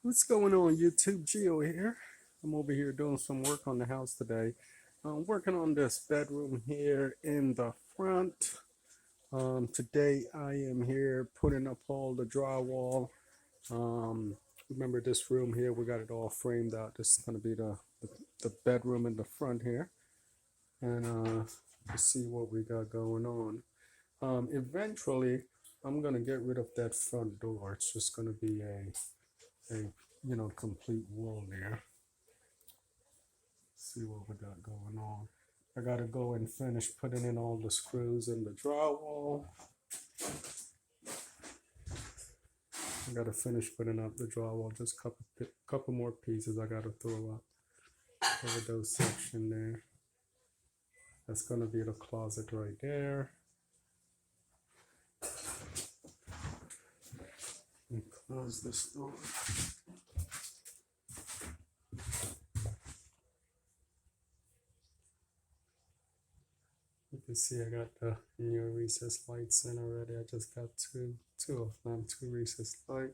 What's going on, YouTube? Geo here. I'm over here doing some work on the house today. I'm working on this bedroom here in the front. Today I am here putting up all the drywall. Remember this room here, we got it all framed out. This is going to be the bedroom in the front here. And let's see what we got going on. Eventually, I'm going to get rid of that front door. It's just going to be a complete wall there. See what we got going on. I gotta go and finish putting in all the screws in the drywall. I gotta finish putting up the drywall. Just couple more pieces I gotta throw up over those section there. That's gonna be the closet right there. And close this door. You can see I got the new recessed lights in already. I just got two of them, two recessed light.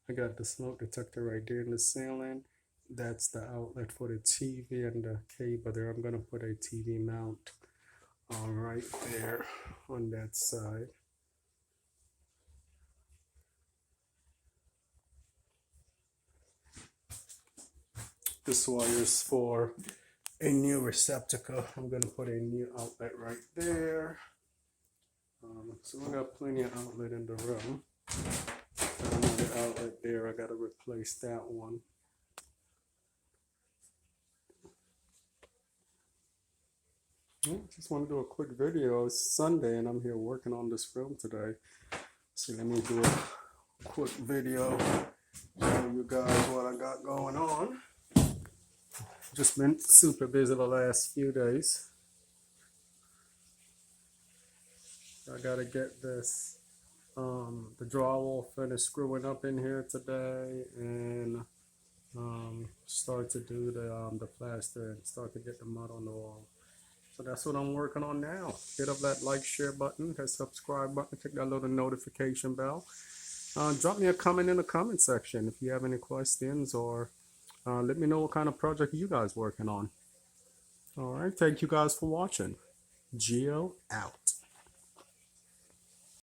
I got the smoke detector right there in the ceiling. That's the outlet for the TV and the cable there. I'm gonna put a TV mount right there on that side. This wire is for a new receptacle. I'm gonna put a new outlet right there. So we got plenty of outlet in the room. Got another outlet there. I gotta replace that one. Just want to do a quick video. It's Sunday and I'm here working on this room today. So let me do a quick video, show you guys what I got going on. Just been super busy the last few days. I gotta get this the drywall finished screwing up in here today, and start to do the plaster and start to get the mud on the wall. So that's what I'm working on now. Hit up that like, share button, that subscribe button, click that little notification bell. Drop me a comment in the comment section if you have any questions, or let me know what kind of project you guys working on. All right, thank you guys for watching. Geo out.